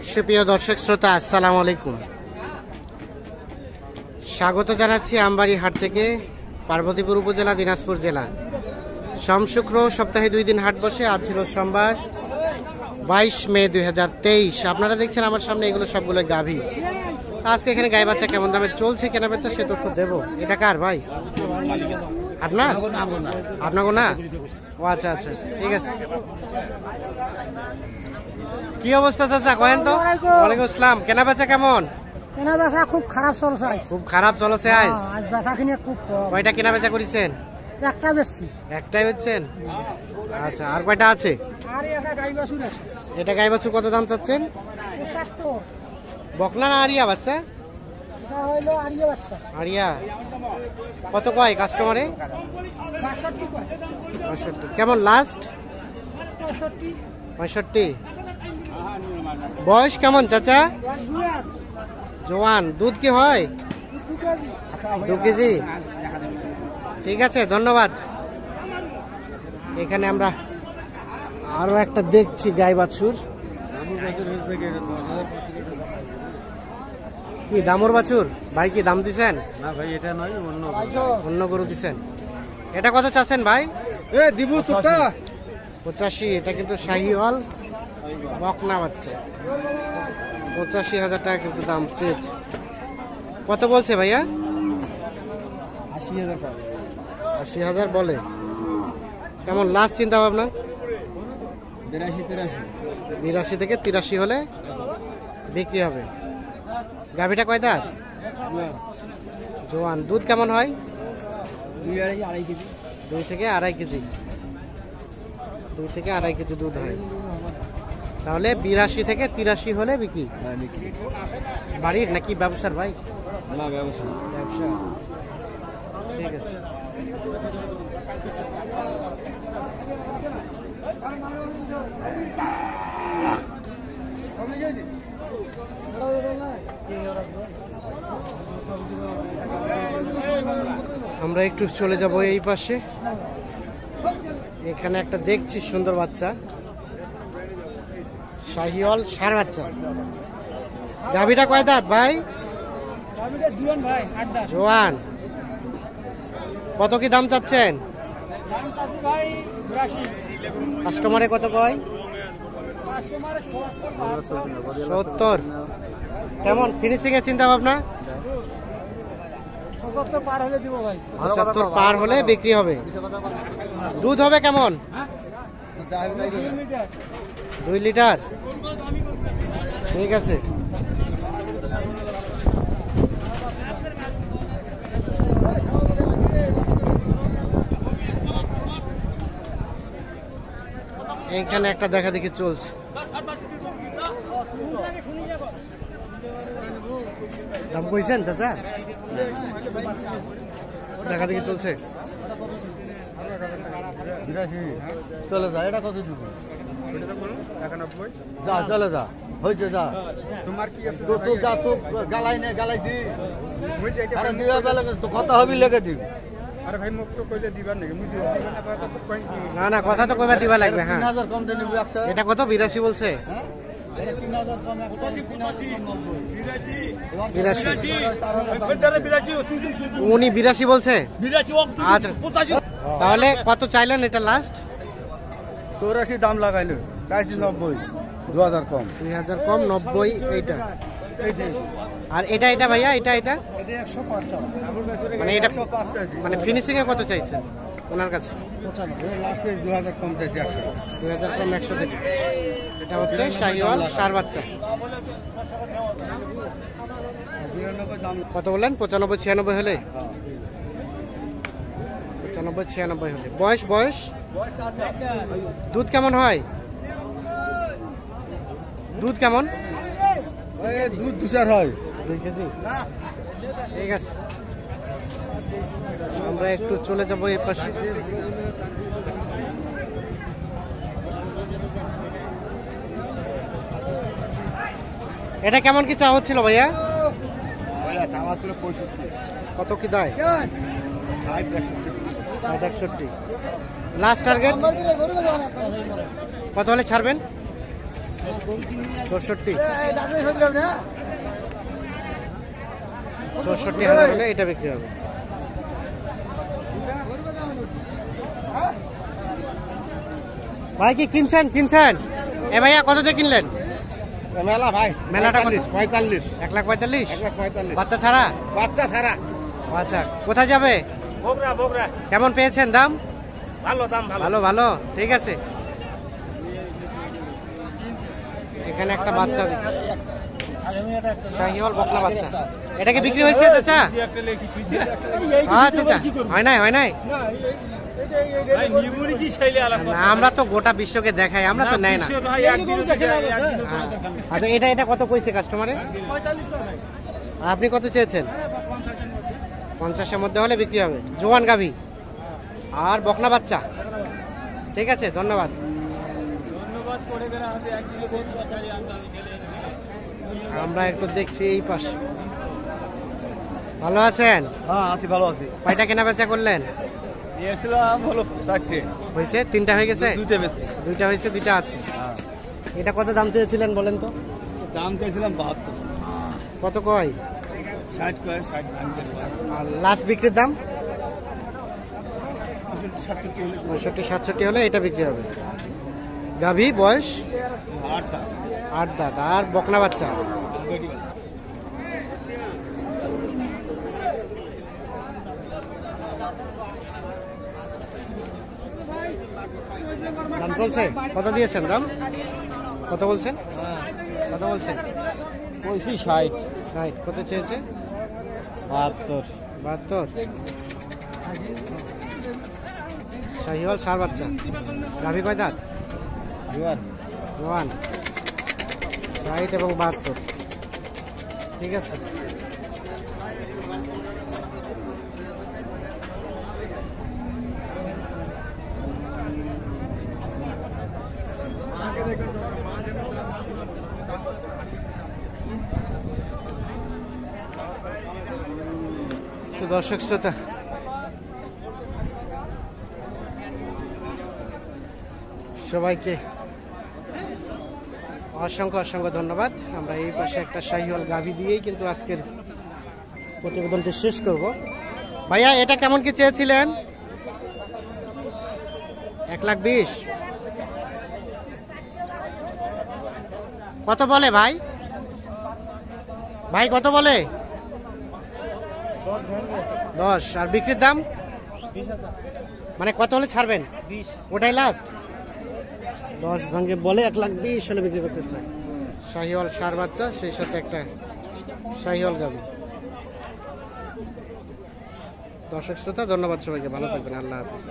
সুপ্রিয় দর্শক শ্রোতা, আসসালামু আলাইকুম। স্বাগত জানাচ্ছি আমবাড়ি হাট থেকে, পার্বতীপুর উপজেলা, দিনাজপুর জেলা। সোম শুক্র সপ্তাহে 2 দিন হাট বসে। আজ ছিল সোমবার 22 মে 2023। আপনারা দেখছেন আমার সামনে এগুলো সবগুলো গাভী। আজকে এখানে গাই বাচ্চা কেমন দামে চলছে, কেনা বেচা, সে তথ্য দেবো। এটা কার ভাই? আপনার? আপনাকে না? ও আচ্ছা আচ্ছা, ঠিক আছে। কি অবস্থা চাচা, কয়েন তো? ওয়ালাইকুম আসসালাম। কেনা বেচা কেমন? কেনা বেচা খুব খারাপ চলছে। খুব খারাপ চলছে আজ। আজ বেচা কিনে খুব কম। কয়টা কেনা বেচা করেছেন? একটা বেচছি। একটাই বেচছেন? আচ্ছা, আর কয়টা আছে? আর একটা গাই বাছুর আছে। এটা গাই বাছুর কত দাম চাচ্ছেন? 75। বকনা না আরিয়া বাচ্চা? এটা হইলো আরিয়া বাচ্চা। আরিয়া কত কয় কাস্টমারে? 65 কয়। 65। কেমন লাস্ট? 65। 65। বয়স কেমন চাচা? জুয়ান। জোয়ান। দুধ কি হয়? 2 কেজি। ঠিক আছে, ধন্যবাদ। এখানে আমরা আরো একটা দেখছি গাই বাছুর। কি দামর বাছুর ভাই? কি দাম দিছেন? না ভাই, এটা নয়, অন্য গরু দিছেন। এটা কত চাচ্ছেন ভাই? দিব তোটা 85। এটা কিন্তু শাহিওয়াল বকনা বাচ্চা। 85,000 টাকা কিন্তু দাম চেয়েছে। কত বলছে ভাইয়া? 80,000 টাকা। 80,000 বলে। কেমন লাস্ট চিন্তা ভাবনা? 82 থেকে 83 হলে বিক্রি হবে। গাভীটা কয় দাঁত? জোয়ান। দুধ কেমন হয়? 2-2.5 কেজি। 2 থেকে আড়াই কেজি। 2 থেকে আড়াই কেজি দুধ হয়। তাহলে 82 থেকে 83 হলে বিক্রি। বাড়ির নাকি ব্যবসার ভাই? না, ব্যবসা। ব্যবসা। ঠিক আছে। আমরা একটু চলে যাব এই পাশে। এখানে একটা দেখছি সুন্দর বাচ্চা, শাহিওয়াল ষাঁড় বাচ্চা। গাভীটা কয় দাঁত ভাই? জুয়ান ভাই, 8 দাঁত। জোয়ান। কত কি দাম চাচ্ছেন? দাম চাচ্ছি ভাই 82। কাস্টমারে কত কয়? কাস্টমারে 70। কেমন ফিনিশিং এর চিন্তা ভাবনা? 75 পার হলে দিব ভাই। 75 পার হলে বিক্রি হবে। দুধ হবে কেমন? 2 লিটার। ঠিক আছে। এইখানে একটা দেখা দেখি চলছে। দাম কইছেন চাচা? দেখা দেখি চলছে। চলে যা, এটা কত দিব? যা, চলে যা, হয়েছে যা। তোমার কি তো যা, তো গালাই নে, গালাইছি। আরে দিবা বেলা তো কথা হবি লেগে দিবি। আরে ভাই, মুখ তো কইলে দিবার নাকি? মুই দিবা না, কথা তো কই কি? না না, কথা তো কইবা দিবা লাগবে। হ্যাঁ, 3000 কম দেন 100। এটা কত? 82 বলছে। হ্যাঁ, এটা 3000 কম 185। উনি 82 বলছে। আচ্ছা, তাহলে কত চাইলেন এটা লাস্ট? 84 দাম লাগাইলো, 90। 2000 কম। 2000 কম, 90 এইটা। আর এটা এটা ভাইয়া, এটা এটা এটা 105 চাও। মানে এটা 105 চাইছি। মানে ফিনিশিং এ কত চাইছেন ওনার কাছে? 95। লাস্টে 2000 কম চাইছি, 100। 2000 কম 100 থেকে। এটা হচ্ছে শাহিওয়াল ষাঁড় বাচ্চা। 92 দাম। কত বললেন? 95 96 হলে? 95 96 হলে। বয়স বয়স দুধ কেমন হয়? দুধ কেমন? এই দুধ 2 হয়। 2 কেজি। ঠিক আছে, আমরা একটু চলে যাবো এই পাশে। এটা কেমন কি চাওয়া হচ্ছিল ভাইয়া? কত কি দেয়? 61। লাস্ট টার্গেট কত হলে ছাড়বেন? 64 64,000 হলে এটা বিক্রি হবে। ভাই কি কিনছেন এ ভাইয়া কত দিয়ে কিনলেন? মেলা ভাই মেলাটা কত? 45 1,45,000 145 বাচ্চা ছাড়া? বাচ্চা ছাড়া। আচ্ছা, কোথায় যাবে? বগরা কেমন পেয়েছেন দাম? ভালো দাম ভালো। ভালো ভালো, ঠিক আছে। এখানে একটা বাচ্চা দেখছি, শাহিওয়াল বকনা বাচ্চা। এটা কি বিক্রি হয়েছে চাচা? আচ্ছা, হয় নাই। না, আমরা তো গোটা বিশ্বকে দেখাই, আমরা তো নেই না। আচ্ছা, এটা কত কইছে কাস্টমারে? আপনি কত চেয়েছেন? 50-এর মধ্যে হলে বিক্রি হবে। জোয়ান গাভী আর বকনা বাচ্চা, ঠিক আছে, ধন্যবাদ। আমরা একটু দেখছি এই পাশে। ভালো আছেন? হ্যাঁ আছি, ভালো আছি। কয়টা কেনা বেচা করলেন? এসলাম হলো 4টে। হয়েছে? 3টা হয়ে গেছে? 2টে বেচছি। 2টা হয়েছে, 2টা আছে। হ্যাঁ, এটা কত দাম চেয়েছিলেন বলেন তো? দাম চাইছিলাম 72। কত কয়? 60 কয়, 60 ভাঙতে আর লাস্ট বিক্রির দাম? 67 হলে 65-67 হলে এটা বিক্রি হবে। গাভী বয়স 8 দাঁত আর বকনা বাচ্চা। দাম চলছে? কত দিয়েছেন দাম? কত বলছেন? কত বলছেন? কইছি 60 60। কত চেয়েছে? 72। 72। শাহিওয়াল সার বাচ্চা। গাভী কয় দাঁত? জোয়ান। 60 এবং 72, ঠিক আছে। তো দর্শক শ্রোতা, সবাইকে অসংখ্য ধন্যবাদ। আমরা এই পাশে একটা শাহিওয়াল গাভী দিয়েই কিন্তু আজকের প্রতিবেদনটি শেষ করব। ভাইয়া এটা কেমন কি চেয়েছিলেন? 1,20,000। কত বলে ভাই? কত বলে? 10। আর বিক্রির দাম মানে কত হলে ছাড়বেন? 20। ওটাই লাস্ট? 10 ভাঙে বলে, 1,20,000 হলে বিক্রি করতে চায়। শাহিওয়াল সার বাচ্চা, সেই সাথে একটা শাহিওয়াল গাভী। দর্শক শ্রোতা, ধন্যবাদ সবাইকে, ভালো থাকবেন, আল্লাহ হাফিজ।